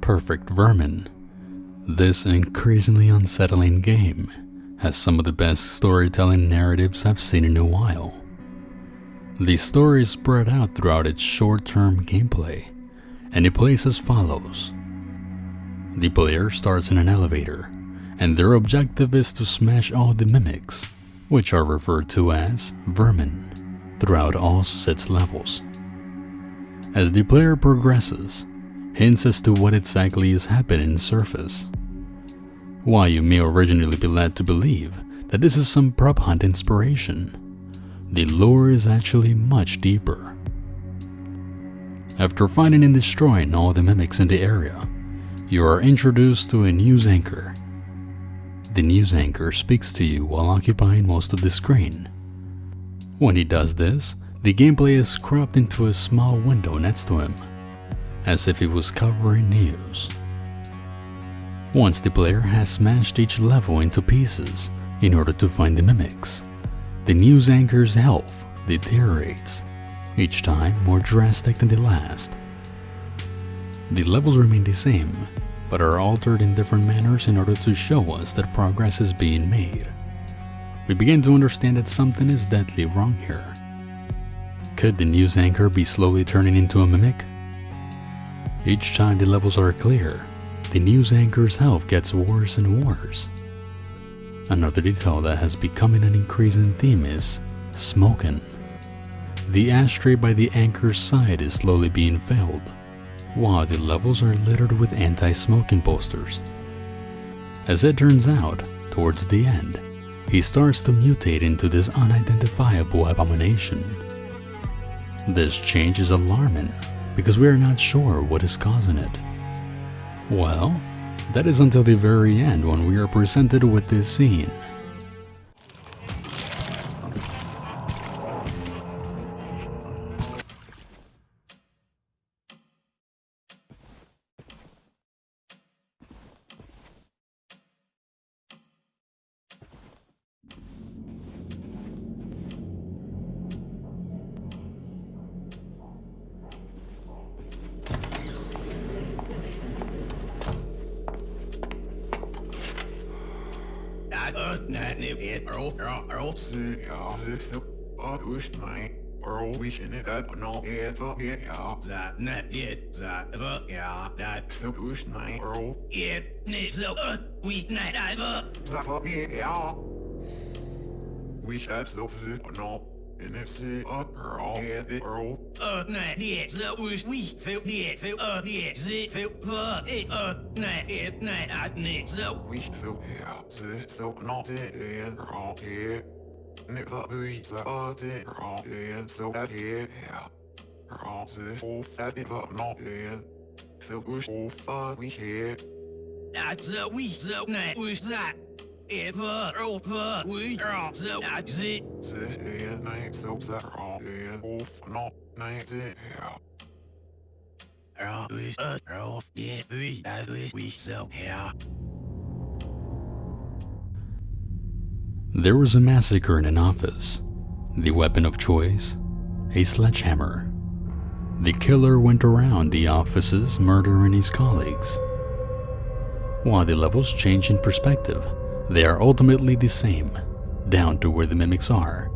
Perfect Vermin. This increasingly unsettling game has some of the best storytelling narratives I've seen in a while. The story is spread out throughout its short-term gameplay, and it plays as follows. The player starts in an elevator, and their objective is to smash all the mimics, which are referred to as vermin, throughout all 6 levels. As the player progresses, hints as to what exactly is happening surface. While you may originally be led to believe that this is some prop hunt inspiration, the lore is actually much deeper. After finding and destroying all the mimics in the area, you are introduced to a news anchor. The news anchor speaks to you while occupying most of the screen. When he does this, the gameplay is cropped into a small window next to him, as if he was covering news. Once the player has smashed each level into pieces in order to find the mimics, the news anchor's health deteriorates, each time more drastic than the last. The levels remain the same, but are altered in different manners in order to show us that progress is being made. We begin to understand that something is deadly wrong here. Could the news anchor be slowly turning into a mimic? Each time the levels are clear, the news anchor's health gets worse and worse. Another detail that has become an increasing theme is smoking. The ashtray by the anchor's side is slowly being filled, while the levels are littered with anti-smoking posters. As it turns out, towards the end, he starts to mutate into this unidentifiable abomination. This change is alarming because we are not sure what is causing it. Well, that is until the very end when we are presented with this scene. There was a massacre in an office. The weapon of choice, a sledgehammer. The killer went around the offices murdering his colleagues. While the levels change in perspective, they are ultimately the same, down to where the mimics are.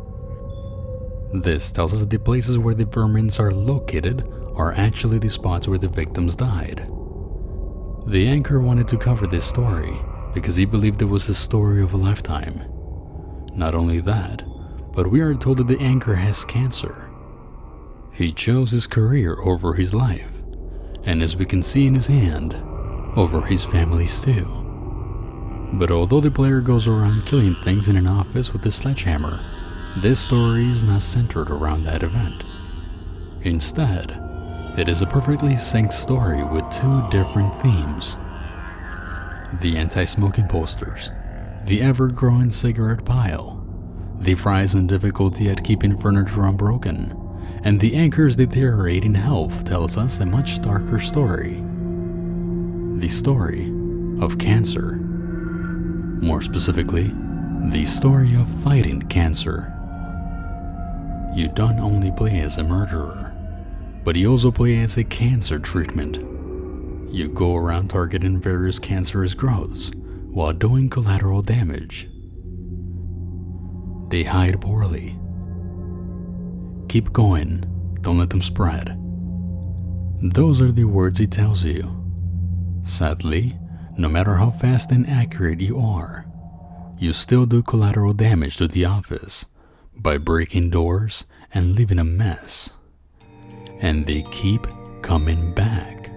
This tells us that the places where the vermins are located are actually the spots where the victims died. The anchor wanted to cover this story because he believed it was a story of a lifetime. Not only that, but we are told that the anchor has cancer. He chose his career over his life, and as we can see in his hand, over his family's too. But although the player goes around killing things in an office with a sledgehammer, this story is not centered around that event. Instead, it is a perfectly synced story with 2 different themes. The anti-smoking posters, the ever-growing cigarette pile, the fries and difficulty at keeping furniture unbroken, and the anchor's deteriorating health tells us a much darker story. The story of cancer. More specifically, the story of fighting cancer. You don't only play as a murderer, but you also play as a cancer treatment You go around targeting various cancerous growths while doing collateral damage. They hide poorly. Keep going, don't let them spread. Those are the words he tells you. Sadly, no matter how fast and accurate you are, you still do collateral damage to the office by breaking doors and leaving a mess. And they keep coming back.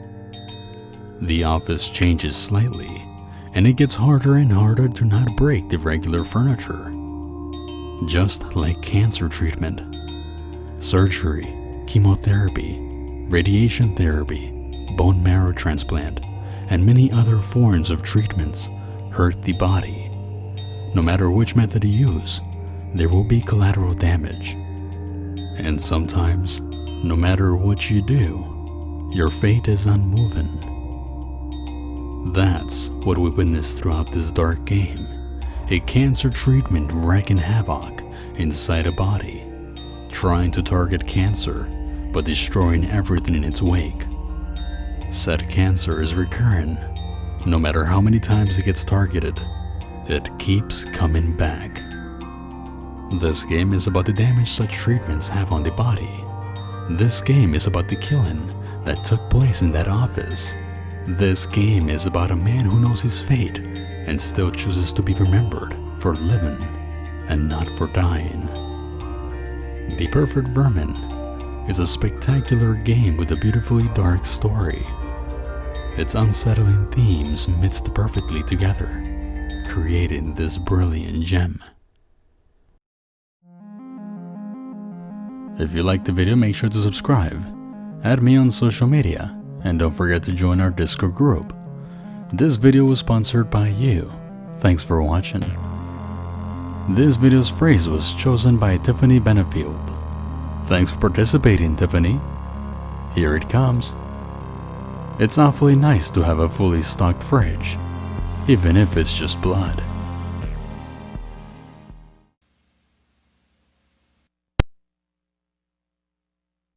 The office changes slightly, and it gets harder and harder to not break the regular furniture. Just like cancer treatment, surgery, chemotherapy, radiation therapy, bone marrow transplant, and many other forms of treatments hurt the body. No matter which method you use, there will be collateral damage. And sometimes, no matter what you do, your fate is unmoving. That's what we witness throughout this dark game. A cancer treatment wreaking havoc inside a body, trying to target cancer but destroying everything in its wake. Said cancer is recurring. No matter how many times it gets targeted, it keeps coming back. This game is about the damage such treatments have on the body. This game is about the killing that took place in that office. This game is about a man who knows his fate and still chooses to be remembered for living and not for dying. The Perfect Vermin is a spectacular game with a beautifully dark story. Its unsettling themes mixed perfectly together, creating this brilliant gem. If you liked the video, make sure to subscribe, add me on social media, and don't forget to join our Discord group. This video was sponsored by you. Thanks for watching. This video's phrase was chosen by Tiffany Benefield. Thanks for participating, Tiffany. Here it comes. It's awfully nice to have a fully stocked fridge, even if it's just blood.